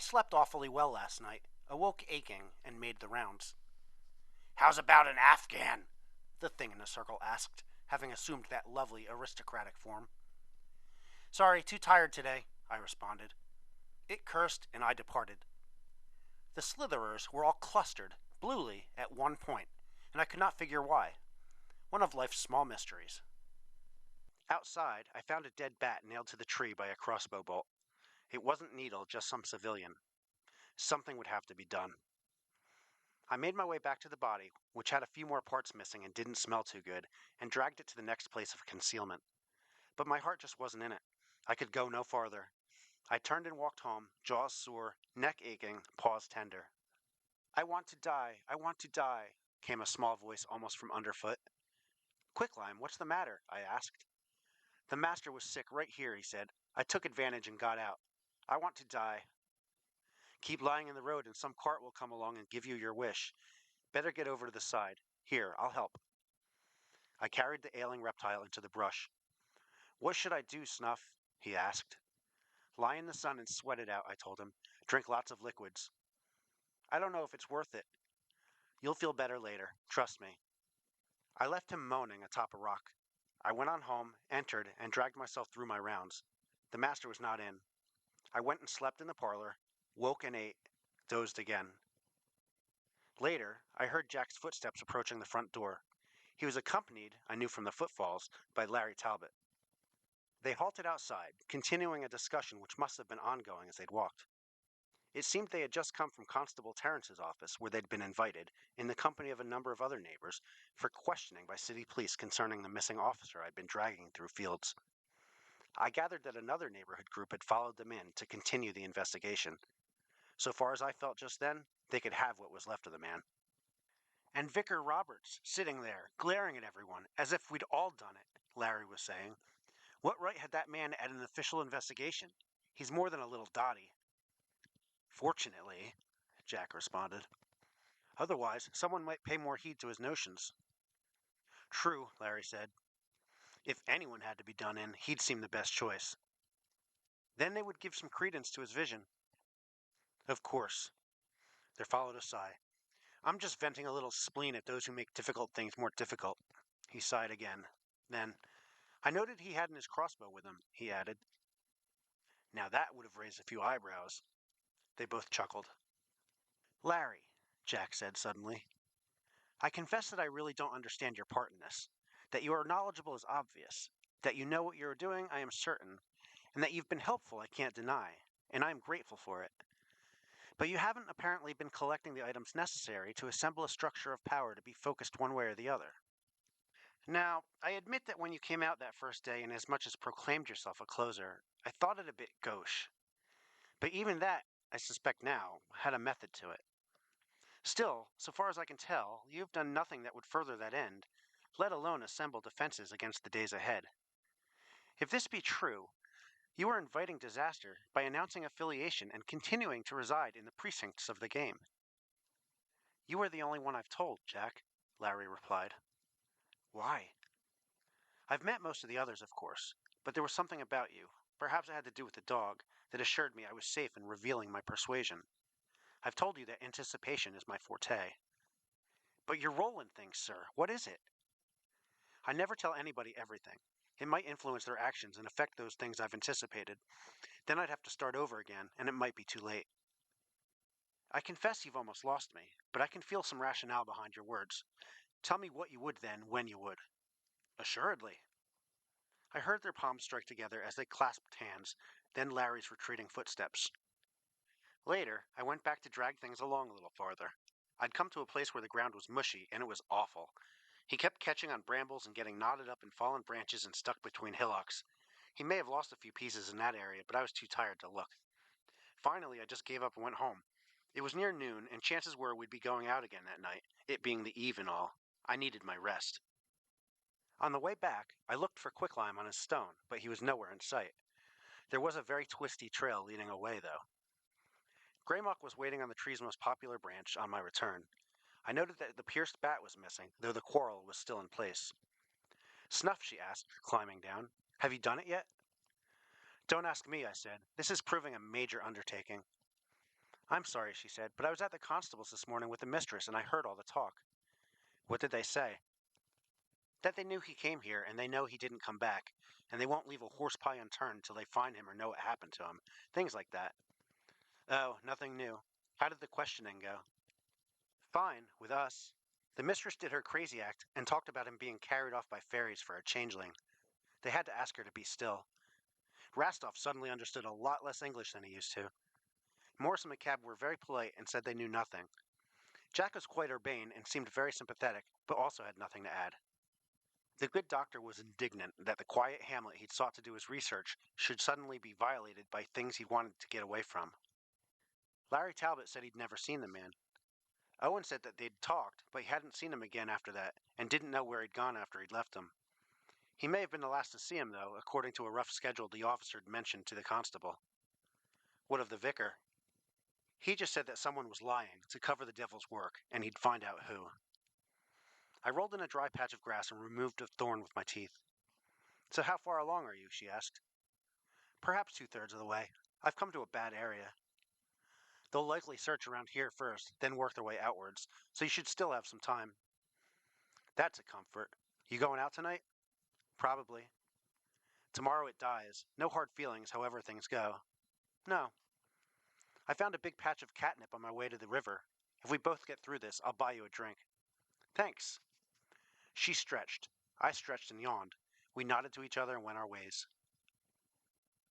slept awfully well last night, awoke aching, and made the rounds. How's about an Afghan? The thing in the circle asked, having assumed that lovely aristocratic form. Sorry, too tired today, I responded. It cursed, and I departed. The slitherers were all clustered, bluely, at one point, and I could not figure why. One of life's small mysteries. Outside, I found a dead bat nailed to the tree by a crossbow bolt. It wasn't Needle, just some civilian. Something would have to be done. I made my way back to the body, which had a few more parts missing and didn't smell too good, and dragged it to the next place of concealment. But my heart just wasn't in it. I could go no farther. I turned and walked home, jaws sore, neck aching, paws tender. I want to die, I want to die, came a small voice almost from underfoot. Quicklime, what's the matter? I asked. The master was sick right here, he said. I took advantage and got out. I want to die. Keep lying in the road and some cart will come along and give you your wish. Better get over to the side. Here, I'll help. I carried the ailing reptile into the brush. What should I do, Snuff? He asked. Lie in the sun and sweat it out, I told him. Drink lots of liquids. I don't know if it's worth it. You'll feel better later, trust me. I left him moaning atop a rock. I went on home, entered, and dragged myself through my rounds. The master was not in. I went and slept in the parlor, woke and ate, dozed again. Later, I heard Jack's footsteps approaching the front door. He was accompanied, I knew from the footfalls, by Larry Talbot. They halted outside, continuing a discussion which must have been ongoing as they'd walked. It seemed they had just come from Constable Terrence's office, where they'd been invited, in the company of a number of other neighbors, for questioning by city police concerning the missing officer I'd been dragging through fields. I gathered that another neighborhood group had followed them in to continue the investigation. So far as I felt just then, they could have what was left of the man. And Vicar Roberts, sitting there, glaring at everyone, as if we'd all done it, Larry was saying. What right had that man at an official investigation? He's more than a little dotty. Fortunately, Jack responded. Otherwise, someone might pay more heed to his notions. True, Larry said. If anyone had to be done in, he'd seem the best choice. Then they would give some credence to his vision. Of course. There followed a sigh. I'm just venting a little spleen at those who make difficult things more difficult. He sighed again. Then, I noted he hadn't his crossbow with him, he added. Now that would have raised a few eyebrows. They both chuckled. Larry, Jack said suddenly, I confess that I really don't understand your part in this. That you are knowledgeable is obvious. That you know what you are doing, I am certain. And that you've been helpful, I can't deny. And I am grateful for it. But you haven't apparently been collecting the items necessary to assemble a structure of power to be focused one way or the other. Now, I admit that when you came out that first day and as much as proclaimed yourself a closer, I thought it a bit gauche. But even that, I suspect now, had a method to it. Still, so far as I can tell, you have done nothing that would further that end, let alone assemble defenses against the days ahead. If this be true, you are inviting disaster by announcing affiliation and continuing to reside in the precincts of the game. You are the only one I've told, Jack, Larry replied. Why? I've met most of the others, of course, but there was something about you, perhaps it had to do with the dog, that assured me I was safe in revealing my persuasion. I've told you that anticipation is my forte. But your role in things, sir, what is it? I never tell anybody everything. It might influence their actions and affect those things I've anticipated. Then I'd have to start over again, and it might be too late. I confess you've almost lost me, but I can feel some rationale behind your words. Tell me what you would then, when you would. Assuredly. I heard their palms strike together as they clasped hands, then Larry's retreating footsteps. Later, I went back to drag things along a little farther. I'd come to a place where the ground was mushy, and it was awful. He kept catching on brambles and getting knotted up in fallen branches and stuck between hillocks. He may have lost a few pieces in that area, but I was too tired to look. Finally, I just gave up and went home. It was near noon, and chances were we'd be going out again that night, it being the eve and all. I needed my rest. On the way back, I looked for Quicklime on his stone, but he was nowhere in sight. There was a very twisty trail leading away, though. Greymock was waiting on the tree's most popular branch on my return. I noted that the pierced bat was missing, though the quarrel was still in place. Snuff, she asked, climbing down. Have you done it yet? Don't ask me, I said. This is proving a major undertaking. I'm sorry, she said, but I was at the constable's this morning with the mistress and I heard all the talk. What did they say? That they knew he came here and they know he didn't come back, and they won't leave a horse pie unturned till they find him or know what happened to him. Things like that. Oh, nothing new. How did the questioning go? Fine, with us. The mistress did her crazy act and talked about him being carried off by fairies for a changeling. They had to ask her to be still. Rastov suddenly understood a lot less English than he used to. Morris and McCabe were very polite and said they knew nothing. Jack was quite urbane and seemed very sympathetic, but also had nothing to add. The good doctor was indignant that the quiet hamlet he'd sought to do his research should suddenly be violated by things he wanted to get away from. Larry Talbot said he'd never seen the man. Owen said that they'd talked, but he hadn't seen him again after that, and didn't know where he'd gone after he'd left him. He may have been the last to see him, though, according to a rough schedule the officer had mentioned to the constable. What of the vicar? He just said that someone was lying to cover the devil's work, and he'd find out who. I rolled in a dry patch of grass and removed a thorn with my teeth. So how far along are you? She asked. Perhaps 2/3 of the way. I've come to a bad area. They'll likely search around here first, then work their way outwards, so you should still have some time. That's a comfort. You going out tonight? Probably. Tomorrow it dies. No hard feelings, however things go. No. I found a big patch of catnip on my way to the river. If we both get through this, I'll buy you a drink. Thanks. She stretched. I stretched and yawned. We nodded to each other and went our ways.